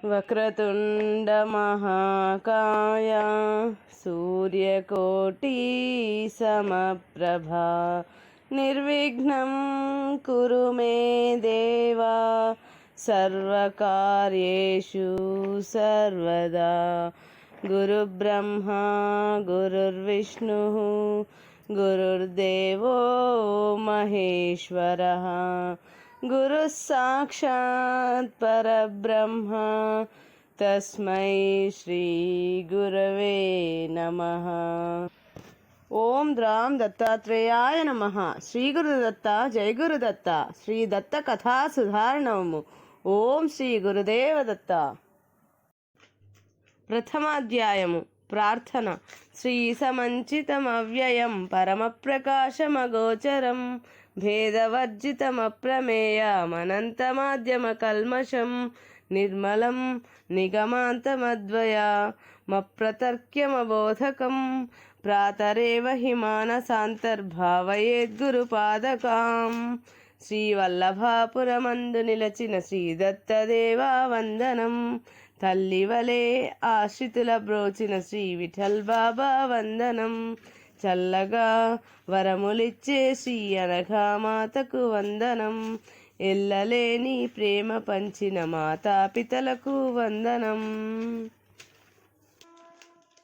వక్రతుండ మహాకాయ సూర్యకోటి సమప్రభా నిర్విఘ్నం కురు మే దేవా సర్వకార్యేషు సర్వదా. గురుబ్రహ్మా గురుర్విష్ణుః గురుర్దేవో మహేశ్వరః గురుః సాక్షాత్ పరబ్రహ్మ తస్మై శ్రీ గురవే నమః. ఓం ద్రాం దత్తాత్రేయాయ నమః. శ్రీ గురుదత్త జయ గురుదత్త. శ్రీ దత్త కథా సుధారణము. ఓం శ్రీ గురుదేవ దత్త. ప్రథమాధ్యాయము. ప్రార్థన. శ్రీ సమంచితమవ్యయం పరమప్రకాశమగోచరం భేదవర్జితమప్రమేయమనంతమాద్యమ కల్మషం నిర్మలం నిగమాంతమద్వయమప్రతర్క్యమబోధకం ప్రాతరేవ హి మానసాంతర్భావయేద్గురుపాదకాం. శ్రీవల్లభాపురమందు నిలచిన శ్రీదత్తదేవా వందనం. తల్లివలే ఆశ్రితుల బ్రోచిన శ్రీ విఠల్ బాబా వందనం. చల్లగా వరములిచ్చే శ్రీ అనఘామాతకు వందనం. ఎల్లలేని ప్రేమ పంచిన మాతాపితలకు వందనం.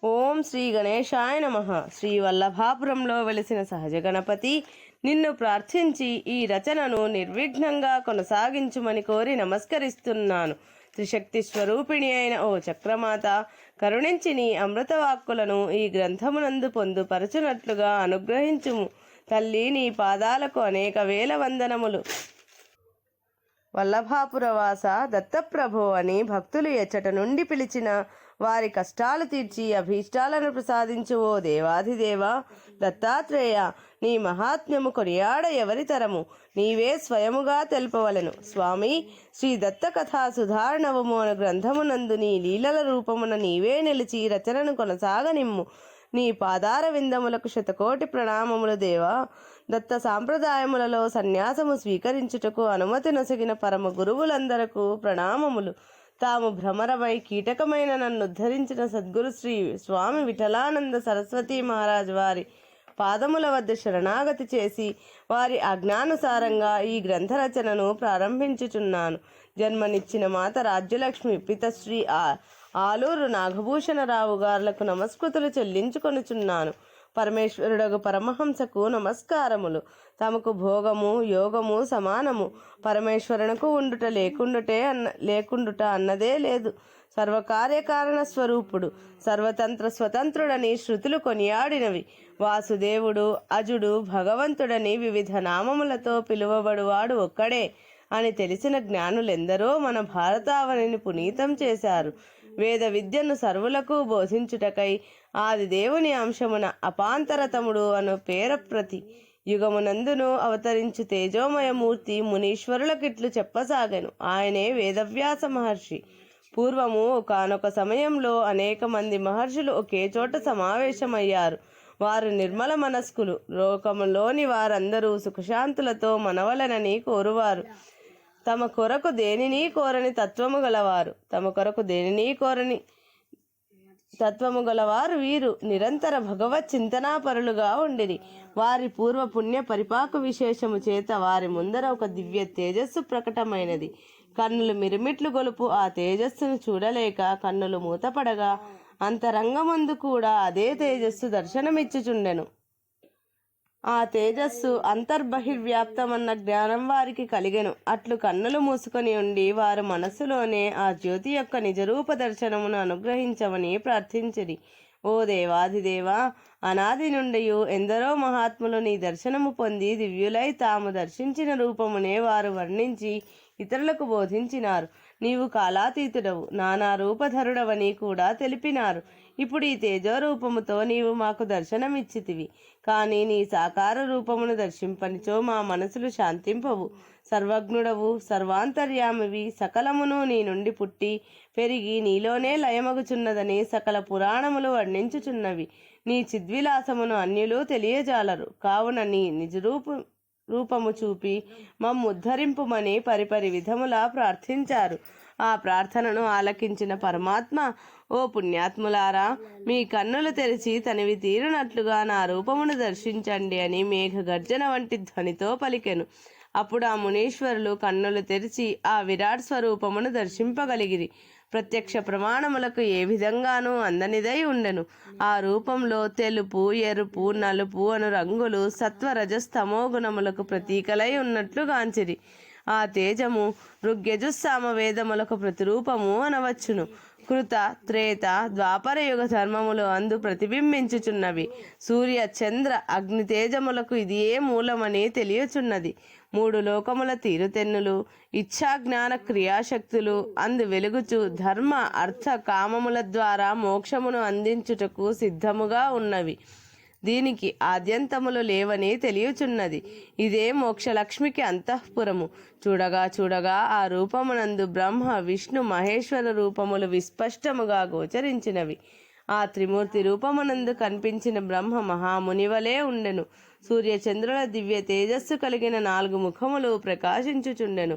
ఓం శ్రీ గణేశాయ నమః. శ్రీ వల్లభాపురంలో వెలిసిన సహజ గణపతి, నిన్ను ప్రార్థించి ఈ రచనను నిర్విఘ్నంగా కొనసాగించుమని కోరి నమస్కరిస్తున్నాను. త్రిశక్తి స్వరూపిణి అయిన ఓ చక్రమాత, కరుణించి నీ అమృతవాక్కులను ఈ గ్రంథమునందు పొందుపరచునట్లుగా అనుగ్రహించుము. తల్లి, నీ పాదాలకు అనేక వేల వందనములు. వల్లభాపురవాస దత్తప్రభో అని భక్తులు ఎచ్చట నుండి పిలిచిన వారి కష్టాలు తీర్చి అభీష్టాలను ప్రసాదించు ఓ దేవాధిదేవ దత్తాత్రేయ, నీ మహాత్మ్యము కొనియాడ ఎవరి తరము? నీవే స్వయముగా తెలుపవలెను. స్వామి, శ్రీ దత్త కథా సుధారణవము అను గ్రంథమునందు నీ లీలల రూపమున నీవే నిలిచి రచనను కొనసాగనిమ్ము. నీ పాదార విందములకు శతకోటి ప్రణామములు దేవా. దత్త సాంప్రదాయములలో సన్యాసము స్వీకరించుటకు అనుమతి నొసగిన పరమ గురువులందరకు ప్రణామములు. తాము భ్రమరమై కీటకమైన నన్ను ఉద్ధరించిన సద్గురు శ్రీ స్వామి విఠలానంద సరస్వతీ మహారాజ్ వారి పాదముల వద్ద శరణాగతి చేసి వారి ఆజ్ఞానుసారంగా ఈ గ్రంథరచనను ప్రారంభించుచున్నాను. జన్మనిచ్చిన మాత రాజ్యలక్ష్మి, పితశ్రీ ఆలూరు నాగభూషణరావు గారులకు నమస్కృతులు చెల్లించుకొనుచున్నాను. పరమేశ్వరుడగు పరమహంసకు నమస్కారములు. తమకు భోగము యోగము సమానము. పరమేశ్వరునకు ఉండుట లేకుండుట అన్నదే లేదు. సర్వకార్యకారణ స్వరూపుడు, సర్వతంత్ర స్వతంత్రుడని శృతులు కొనియాడినవి. వాసుదేవుడు, అజుడు, భగవంతుడని వివిధ నామములతో పిలువబడువాడు ఒక్కడే అని తెలిసిన జ్ఞానులెందరో మన భారతావనిని పునీతం చేశారు. వేద విద్యను సర్వులకు బోధించుటకై ఆది దేవుని అంశమున అపాంతరతముడు అను పేరప్రతి యుగమునందును అవతరించు తేజోమయమూర్తి మునీశ్వరులకిట్లు చెప్పసాగెను. ఆయనే వేదవ్యాస మహర్షి. పూర్వము ఒకానొక సమయంలో అనేక మంది మహర్షులు ఒకే చోట సమావేశమయ్యారు. వారు నిర్మల మనస్కులు. లోకములోని వారందరూ సుఖశాంతులతో మనవలనని కోరువారు. తమ కొరకు దేనిని కోరని తత్వము గలవారు. తత్వము గలవారు వీరు నిరంతర భగవత్ చింతనాపరులుగా ఉండిరి. వారి పూర్వ పుణ్య పరిపాకు విశేషము చేత వారి ముందర ఒక దివ్య తేజస్సు ప్రకటమైనది. కన్నులు మిరిమిట్లు గొలుపు ఆ తేజస్సును చూడలేక కన్నులు మూతపడగా అంతరంగమందు కూడా అదే తేజస్సు దర్శనమిచ్చుచుండెను. ఆ తేజస్సు అంతర్బహిర్వ్యాప్తమన్న జ్ఞానం వారికి కలిగెను. అట్లు కన్నులు మూసుకొని ఉండి వారు మనస్సులోనే ఆ జ్యోతి యొక్క నిజరూప దర్శనమును అనుగ్రహించమని ప్రార్థించిరి. ఓ దేవాధిదేవా, అనాది నుండి ఎందరో మహాత్ములు నీ దర్శనము పొంది దివ్యులై తాము దర్శించిన రూపమునే వారు వర్ణించి ఇతరులకు బోధించినారు. నీవు కాలాతీతుడవు, నానా రూపధరుడవని కూడా తెలిపినారు. ఇప్పుడు ఈ తేజోరూపముతో నీవు మాకు దర్శనమిచ్చితివి. కానీ నీ సాకార రూపమును దర్శింపనిచో మా మనసులు శాంతింపవు. సర్వజ్ఞుడవు, సర్వాంతర్యామివి, సకలమును నీ నుండి పుట్టి పెరిగి నీలోనే లయమగుచున్నదని సకల పురాణములు వర్ణించుచున్నవి. నీ చిద్విలాసమును అన్యులు తెలియజాలరు. కావున నీ రూపము చూపి మమ్ముద్ధరింపుమని పరిపరి విధములా ప్రార్థించారు. ఆ ప్రార్థనను ఆలకించిన పరమాత్మ, ఓ పుణ్యాత్ములారా, మీ కన్నులు తెరిచి తనివి తీరునట్లుగా నా రూపమును దర్శించండి అని మేఘ గర్జన వంటి ధ్వనితో పలికెను. అప్పుడు ఆ మునీశ్వరులు కన్నులు తెరిచి ఆ విరాట్ స్వరూపమును దర్శింపగలిగిరి. ప్రత్యక్ష ప్రమాణములకు ఏ విధంగానూ అందనిదై ఉండెను. ఆ రూపంలో తెలుపు, ఎరుపు, నలుపు అను రంగులు సత్వ రజస్తమో గుణములకు ప్రతీకలై ఉన్నట్లు గాంచిరి. ఆ తేజము ఋగ్యజుస్సామ వేదములకు ప్రతిరూపము అనవచ్చును. కృత, త్రేత, ద్వాపర యుగ ధర్మములు అందు ప్రతిబింబించుచున్నవి. సూర్య, చంద్ర, అగ్ని తేజములకు ఇది ఏ మూలమని తెలియచున్నది. మూడు లోకముల తీరుతెన్నులు, ఇచ్ఛా జ్ఞాన క్రియాశక్తులు అందు వెలుగుచు ధర్మ, అర్థ, కామముల ద్వారా మోక్షమును అందించుటకు సిద్ధముగా ఉన్నవి. దీనికి ఆద్యంతములు లేవని తెలియచున్నది. ఇదే మోక్షలక్ష్మికి అంతఃపురము. చూడగా చూడగా ఆ రూపమునందు బ్రహ్మ, విష్ణు, మహేశ్వర రూపములు విస్పష్టముగా గోచరించినవి. ఆ త్రిమూర్తి రూపమునందు కనిపించిన బ్రహ్మ మహామునివలే ఉండెను. సూర్యచంద్రుల దివ్య తేజస్సు కలిగిన 4 ముఖములు ప్రకాశించుచుండెను.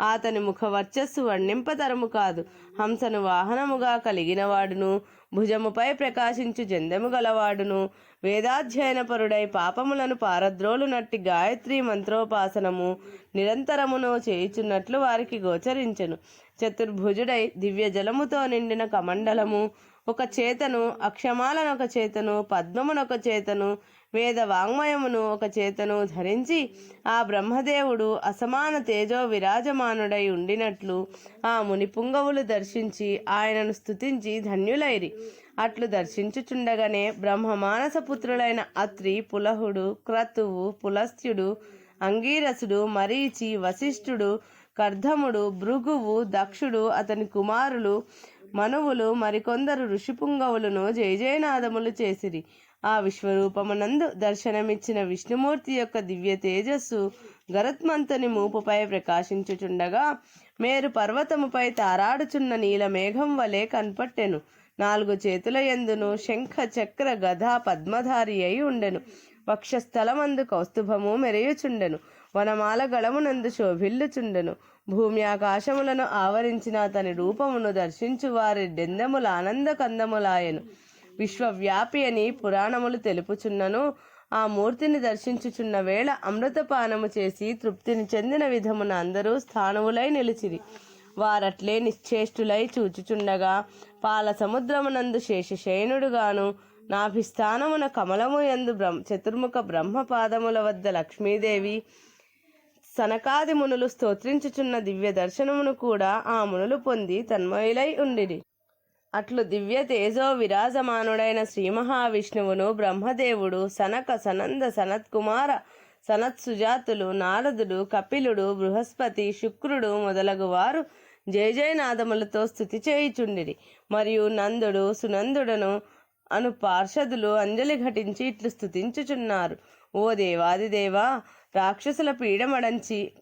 అతని ముఖ వర్చస్సు వర్ణింపతరము కాదు. హంసను వాహనముగా కలిగినవాడును, భుజముపై ప్రకాశించు జందెము గలవాడును, వేదాధ్యయనపరుడై పాపములను పారద్రోలునట్టి గాయత్రి మంత్రోపాసనము నిరంతరమును చేయుచున్నట్లు వారికి గోచరించెను. చతుర్భుజుడై దివ్య జలముతో నిండిన కమండలము ఒక చేతను, అక్షమాలనొక చేతను, పద్మమునొక చేతను, వేద వాంగ్మయమును ఒక చేతను ధరించి ఆ బ్రహ్మదేవుడు అసమాన తేజో విరాజమానుడై ఉండినట్లు ఆ ముని పుంగవులు దర్శించి ఆయనను స్తుతించి ధన్యులైరి. అట్లు దర్శించుచుండగానే బ్రహ్మ మానస పుత్రులైన అత్రి, పులహుడు, క్రతువు, పులస్త్యుడు, అంగీరసుడు, మరీచి, వశిష్ఠుడు, కర్ధముడు, భృగువు, దక్షుడు, అతని కుమారులు, మనువులు, మరికొందరు ఋషిపుంగవులను జయజయనాదములు చేసిరి. ఆ విశ్వరూపమునందు దర్శనమిచ్చిన విష్ణుమూర్తి యొక్క దివ్య తేజస్సు గరుత్మంతుని మూపుపై ప్రకాశించుచుండగా మేరు పర్వతముపై తారాడుచున్న నీల మేఘం వలె కన్పట్టెను. 4 చేతుల యందును శంఖ, చక్ర, గద, పద్మధారి అయి ఉండెను. వక్షస్థలమందు కౌస్తుభము మెరయుచుండెను. వనమాల గళమునందు శోభిల్లుచుండెను. భూమి ఆకాశములను ఆవరించిన అతని రూపమును దర్శించు వారి డెందముల ఆనంద కందములాయను. విశ్వవ్యాపి అని పురాణములు తెలుపుచున్నను. ఆ మూర్తిని దర్శించుచున్న వేళ అమృతపానము చేసి తృప్తిని చెందిన విధమున అందరూ స్థానువులై నిలిచిరి. వారట్లే నిశ్చేష్టులై చూచుచుండగా పాల సముద్రమునందు శేషశయనుడుగాను, నాభిస్థానమున కమలము యందు చతుర్ముఖ బ్రహ్మ పాదముల వద్ద లక్ష్మీదేవి, సనకాది మునులు స్తోత్రించుచున్న దివ్య దర్శనమును కూడా ఆ మునులు పొంది తన్మయులై ఉండిరి. అట్లు దివ్య తేజో విరాజమానుడైన శ్రీ మహావిష్ణువును బ్రహ్మదేవుడు, సనక, సనంద, సనత్కుమార, సనత్సుజాతులు, నారదుడు, కపిలుడు, బృహస్పతి, శుక్రుడు మొదలగు వారు జయజయనాదములతో స్తుతి చేయుచుండిరి. మరియు నందుడు, సునందుడను అను పార్షదులు అంజలి ఘటించి ఇట్లు స్తుతించుచున్నారు. ఓ దేవాదిదేవా, రాక్షసుల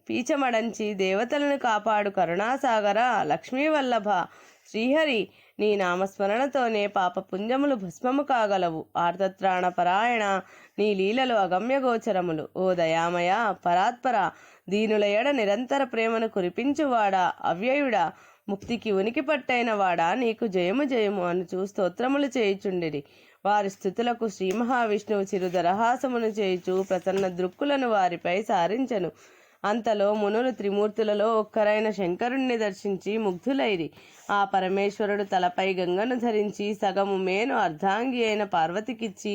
పీచమడంచి దేవతలను కాపాడు కరుణాసాగర, లక్ష్మీవల్లభ శ్రీహరి, నీ నామస్మరణతోనే పాపపుంజములు భస్మము కాగలవు. ఆర్తత్రాణ పరాయణ, నీ లీలలు అగమ్యగోచరములు. ఓ దయామయ, పరాత్పర, దీనుల ఎడ నిరంతర ప్రేమను కురిపించువాడా, అవ్యయుడా, ముక్తికి ఉనికి పట్టైన వాడా, నీకు జయము జయము అనుచు స్తోత్రములు చేయుచుండిరి. వారి స్థుతులకు శ్రీ మహావిష్ణువు చిరుదరహాసమును చేయుచు ప్రసన్న దృక్కులను వారిపై సారించెను. అంతలో మునులు త్రిమూర్తులలో ఒక్కరైన శంకరుణ్ణి దర్శించి ముగ్ధులైరి. ఆ పరమేశ్వరుడు తలపై గంగను ధరించి సగము మేను అర్ధాంగి అయిన పార్వతికిచ్చి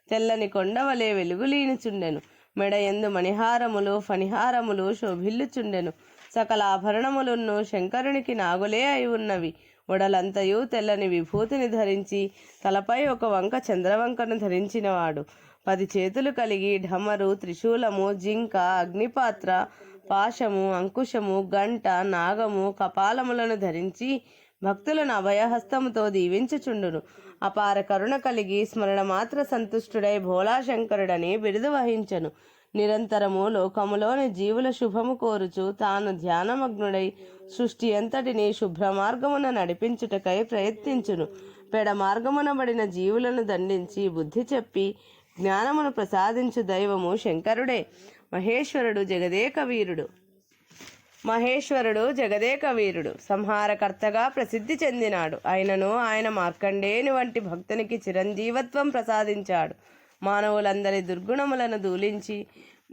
తెల్లని కొండవలే వెలుగులీనుచుండెను. మెడయందు మణిహారములు, ఫణిహారములు శోభిల్లుచుండెను. సకల ఆభరణములను శంకరునికి నాగులే అయి ఉన్నవి. ఒడలంతయు తెల్లని విభూతిని ధరించి తలపై ఒక వంక చంద్రవంకను ధరించినవాడు. 10 చేతులు కలిగి ఢమరు, త్రిశూలము, జింక, అగ్నిపాత్ర, పాశము, అంకుశము, గంట, నాగము, కపాలములను ధరించి భక్తులను అభయహస్తముతో దీవించుచుండును. అపార కరుణ కలిగి స్మరణ మాత్ర సంతుష్టుడై భోళాశంకరుడని బిరుదు వహించను. నిరంతరము లోకములోని జీవుల శుభము కోరుచు తాను ధ్యానమగ్నుడై సృష్టి అంతటిని శుభ్ర మార్గమున నడిపించుటకై ప్రయత్నించును. పెడ మార్గమున పడిన జీవులను దండించి బుద్ధి చెప్పి జ్ఞానమును ప్రసాదించు దైవము శంకరుడే. మహేశ్వరుడు జగదేక వీరుడు. మహేశ్వరుడు జగదేక వీరుడు, సంహారకర్తగా ప్రసిద్ధి చెందినాడు. అయినను ఆయన మార్కండేయుని వంటి భక్తునికి చిరంజీవత్వం ప్రసాదించాడు. మానవులందరి దుర్గుణములను దూలించి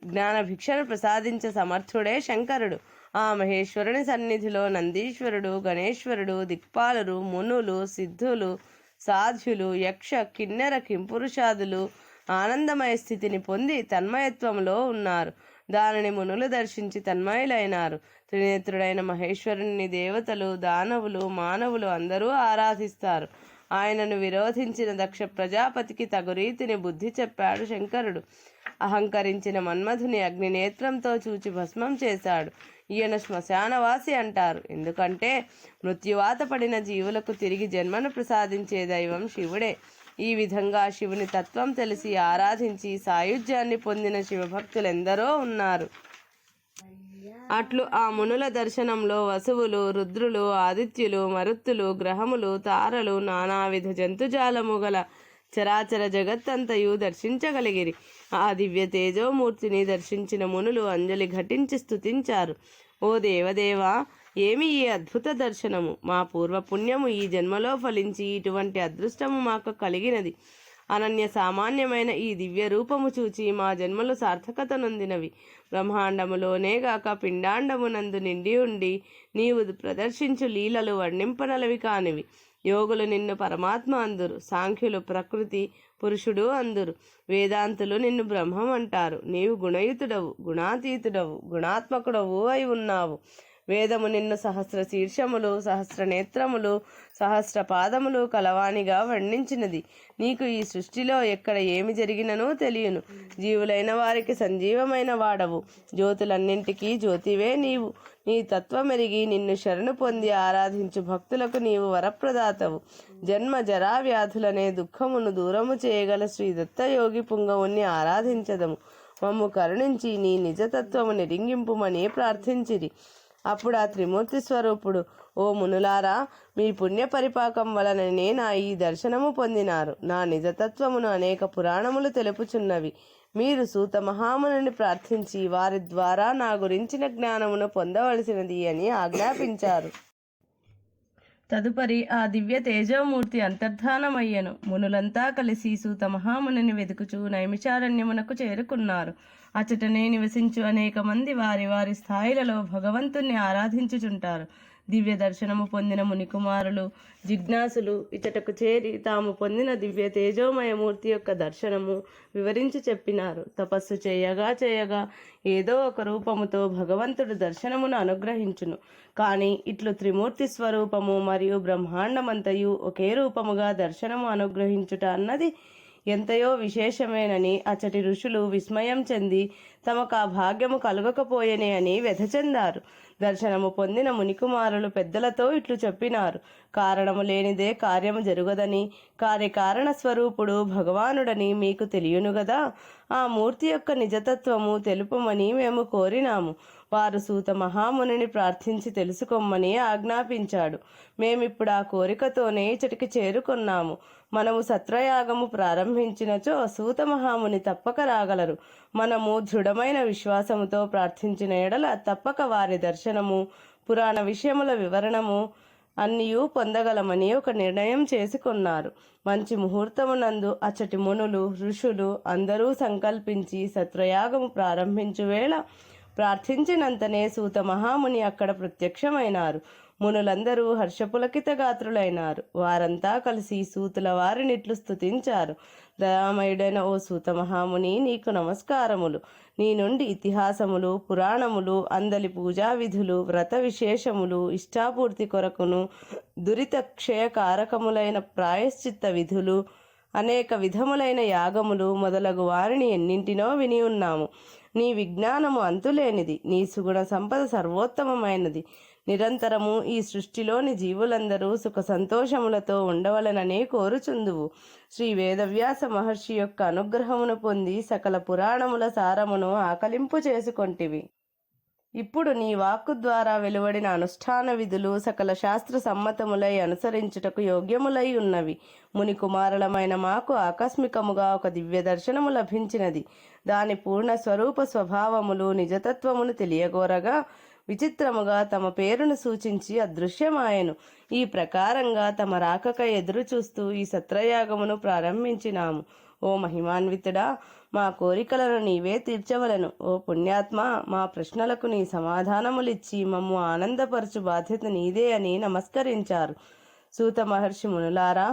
జ్ఞాన భిక్షను ప్రసాదించే సమర్థుడే శంకరుడు. ఆ మహేశ్వరుని సన్నిధిలో నందీశ్వరుడు, గణేశ్వరుడు, దిక్పాలురు, మునులు, సిద్ధులు, సాధ్యులు, యక్ష, కిన్నెర, కింపురుషాదులు ఆనందమయ స్థితిని పొంది తన్మయత్వంలో ఉన్నారు. దానిని మునులు దర్శించి తన్మయులైనారు. త్రినేత్రుడైన మహేశ్వరుని దేవతలు, దానవులు, మానవులు అందరూ ఆరాధిస్తారు. ఆయనను విరోధించిన దక్ష ప్రజాపతికి తగు రీతిని బుద్ధి చెప్పాడు శంకరుడు. అహంకరించిన మన్మధుని అగ్నినేత్రంతో చూచి భస్మం చేశాడు. ఈయన శ్మశానవాసి అంటారు. ఎందుకంటే మృత్యువాత పడిన జీవులకు తిరిగి జన్మను ప్రసాదించే దైవం శివుడే. ఈ విధంగా శివుని తత్వం తెలిసి ఆరాధించి సాయుధ్యాన్ని పొందిన శివభక్తులెందరో ఉన్నారు. అట్లు ఆ మునుల దర్శనంలో వసువులు, రుద్రులు, ఆదిత్యులు, మరుత్తులు, గ్రహములు, తారలు, నానావిధ జంతుజాలము గల చరాచర జగత్తంతయు దర్శించగలిగిరి. ఆ దివ్య తేజోమూర్తిని దర్శించిన మునులు అంజలి ఘటించి స్తుతించారు. ఓ దేవదేవా, ఏమి ఈ అద్భుత దర్శనము! మా పూర్వపుణ్యము ఈ జన్మలో ఫలించి ఇటువంటి అదృష్టము మాకు కలిగినది. అనన్య సామాన్యమైన ఈ దివ్య రూపము చూచి మా జన్మలు సార్థకత నొందినవి. బ్రహ్మాండములోనే గాక పిండాండమునందు నిండి ఉండి నీవు ప్రదర్శించు లీలలు వర్ణింపనలవి కానివి. యోగులు నిన్ను పరమాత్మ అందురు, సాంఖ్యులు ప్రకృతి పురుషుడు అందురు, వేదాంతులు నిన్ను బ్రహ్మం అంటారు. నీవు గుణయుతుడవు, గుణాతీతుడవు, గుణాత్మకుడవు అయి ఉన్నావు. వేదము నిన్ను సహస్ర శీర్షములు, సహస్ర నేత్రములు, సహస్ర పాదములు కలవానిగా వర్ణించినది. నీకు ఈ సృష్టిలో ఎక్కడ ఏమి జరిగిననో తెలియను. జీవులైన వారికి సంజీవమైన వాడవు, జ్యోతులన్నింటికీ జ్యోతివే నీవు. నీ తత్వమెరిగి నిన్ను శరణు పొంది ఆరాధించు భక్తులకు నీవు వరప్రదాతవు. జన్మ జరా వ్యాధులనే దుఃఖమును దూరము చేయగల శ్రీ దత్తయోగి పుంగవుణ్ణి ఆరాధించదము. మమ్ము కరుణించి నీ నిజతత్వము నిరింగింపుమని ప్రార్థించిరి. అప్పుడు ఆ త్రిమూర్తి స్వరూపుడు, ఓ మునులారా, మీ పుణ్య పరిపాకం వలననే నా ఈ దర్శనము పొందినారు. నా నిజతత్వమును అనేక పురాణములు తెలుపుచున్నవి. మీరు సూత మహామునిని ప్రార్థించి వారి ద్వారా నా గురించిన జ్ఞానమును పొందవలసినది అని ఆజ్ఞాపించారు. తదుపరి ఆ దివ్య తేజోమూర్తి అంతర్ధానమయ్యను. మునులంతా కలిసి సూత మహామునిని వెతుకుచూ నైమిషారణ్యమునకు చేరుకున్నారు. అచటనే నివసించు అనేక మంది వారి వారి స్థాయిలలో భగవంతుణ్ణి ఆరాధించుచుంటారు. దివ్య దర్శనము పొందిన మునికుమారులు, జిజ్ఞాసులు ఇచటకు చేరి తాము పొందిన దివ్య తేజోమయమూర్తి యొక్క దర్శనము వివరించి చెప్పినారు. తపస్సు చేయగా చేయగా ఏదో ఒక రూపముతో భగవంతుడు దర్శనమును అనుగ్రహించును. కానీ ఇట్లు త్రిమూర్తి స్వరూపము మరియు బ్రహ్మాండమంతయు ఒకే రూపముగా దర్శనము అనుగ్రహించుట అన్నది ఎంతయో విశేషమేనని అచ్చటి ఋషులు విస్మయం చెంది తమకు ఆ భాగ్యము కలగకపోయేనే అని వ్యధ చెందారు. దర్శనము పొందిన మునికుమారులు పెద్దలతో ఇట్లు చెప్పినారు. కారణము లేనిదే కార్యము జరుగదని, కార్యకారణ స్వరూపుడు భగవానుడని మీకు తెలియను గదా. ఆ మూర్తి యొక్క నిజతత్వము తెలుపమని మేము కోరినాము. వారు సూత మహామునిని ప్రార్థించి తెలుసుకోమని ఆజ్ఞాపించాడు. మేమిప్పుడు ఆ కోరికతోనే ఇచ్చటికి చేరుకున్నాము. మనము సత్రయాగము ప్రారంభించినచో సూత మహాముని తప్పక రాగలరు. మనము దృఢమైన విశ్వాసముతో ప్రార్థించిన ఎడల తప్పక వారి దర్శనము, పురాణ విషయముల వివరణము అన్నీయూ పొందగలమని ఒక నిర్ణయం చేసుకున్నారు. మంచి ముహూర్తమునందు అచ్చటి మునులు, ఋషులు అందరూ సంకల్పించి సత్రయాగము ప్రారంభించు వేళ ప్రార్థించినంతనే సూత మహాముని అక్కడ ప్రత్యక్షమైనారు. మునులందరూ హర్షపులకిత గాత్రులైనారు. వారంతా కలిసి సూతుల వారినిట్లు స్తుతించారు. దయామయుడైన ఓ సూత మహాముని, నీకు నమస్కారములు. నీ నుండి ఇతిహాసములు, పురాణములు, అందలి పూజా విధులు, వ్రత విశేషములు, ఇష్టాపూర్తి కొరకును దురిత క్షయకారకములైన ప్రాయశ్చిత్త విధులు, అనేక విధములైన యాగములు మొదలగు వారిని ఎన్నింటినో విని ఉన్నాము. నీ విజ్ఞానము అంతులేనిది, నీ సుగుణ సంపద సర్వోత్తమమైనది. నిరంతరము ఈ సృష్టిలోని జీవులందరూ సుఖ సంతోషములతో ఉండవలనని కోరుచుందువు. శ్రీ వేదవ్యాస మహర్షి యొక్క అనుగ్రహమును పొంది సకల పురాణముల సారమును ఆకలింపు చేసుకొంటివి. ఇప్పుడు నీ వాక్కు ద్వారా వెలువడిన అనుష్ఠాన విధులు సకల శాస్త్ర సమ్మతములై అనుసరించుటకు యోగ్యములై ఉన్నవి. ముని కుమారులమైన మాకు ఆకస్మికముగా ఒక దివ్య దర్శనము లభించినది. దాని పూర్ణ స్వరూప స్వభావములు నిజతత్వమును తెలియగోరగా విచిత్రముగా తమ పేరును సూచించి అదృశ్యమాయెను. ఈ ప్రకారంగా తమ రాకకై ఎదురు చూస్తూ ఈ సత్రయాగమును ప్రారంభించినాము. ఓ మహిమాన్వితుడా, మా కోరికలను నీవే తీర్చవలను. ఓ పుణ్యాత్మ, మా ప్రశ్నలకు నీ సమాధానములిచ్చి మమ్ము ఆనందపరచు బాధ్యత నీదే అని నమస్కరించారు. సూత మహర్షి, మునులారా,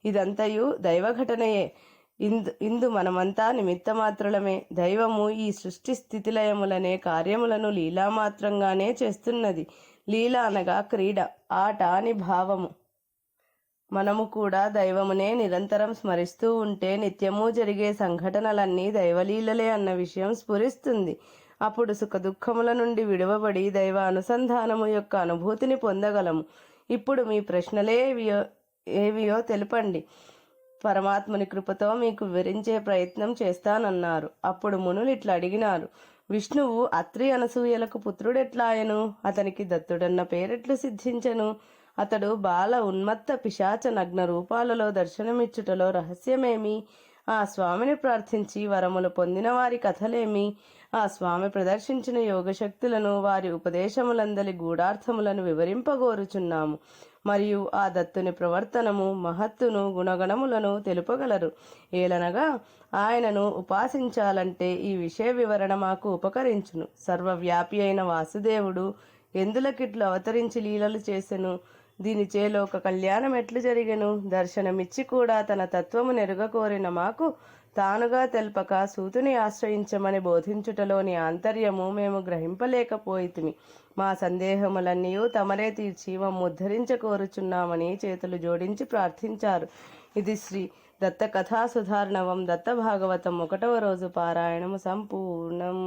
ఇదంతయు దైవఘటనయే. ఇందు మనమంతా నిమిత్తమాత్రులమే. దైవము ఈ సృష్టి స్థితిలయములనే కార్యములను లీలామాత్రంగానే చేస్తున్నది. లీల అనగా క్రీడ, ఆట అని భావము. మనము కూడా దైవమునే నిరంతరం స్మరిస్తూ ఉంటే నిత్యము జరిగే సంఘటనలన్నీ దైవలీలలే అన్న విషయం స్ఫురిస్తుంది. అప్పుడు సుఖదుఖముల నుండి విడువబడి దైవ అనుసంధానము యొక్క అనుభూతిని పొందగలము. ఇప్పుడు మీ ప్రశ్నలే ఏవియో తెలుపండి. పరమాత్ముని కృపతో మీకు వివరించే ప్రయత్నం చేస్తానన్నారు. అప్పుడు మునులు ఇట్లా అడిగినారు: విష్ణువు అత్రి అనసూయలకు పుత్రుడెట్లాయను? అతనికి దత్తుడన్న పేరెట్లు సిద్ధించెను? అతడు బాల ఉన్మత్త పిశాచ నగ్న రూపాలలో దర్శనమిచ్చుటలో రహస్యమేమి? ఆ స్వామిని ప్రార్థించి వరములు పొందిన వారి కథలేమి? ఆ స్వామి ప్రదర్శించిన యోగశక్తులను, వారి ఉపదేశములందలి గూఢార్థములను వివరింపగోరుచున్నాము. మరియు ఆ దత్తుని ప్రవర్తనము, మహత్తును, గుణగణములను తెలుపగలరు. ఏలనగా ఆయనను ఉపాసించాలంటే ఈ విషయ వివరణ మాకు ఉపకరించును. సర్వవ్యాపి అయిన వాసుదేవుడు ఎందులకిట్లు అవతరించి లీలలు చేసెను? దీనిచే లోక కళ్యాణం ఎట్లు జరిగెను? దర్శనమిచ్చి కూడా తన తత్వము నెరుగ కోరిన మాకు తానుగా తెల్పక సూతుని ఆశ్రయించమని బోధించుటలోని ఆంతర్యము మేము గ్రహింపలేకపోయితిమి. మా సందేహములన్నీ తమరే తీర్చి మమ్ము ఉద్ధరించ కోరుచున్నామని చేతులు జోడించి ప్రార్థించారు. ఇది శ్రీ దత్త కథా సుధార్ణవం దత్త భాగవతం 1వ రోజు పారాయణము సంపూర్ణం.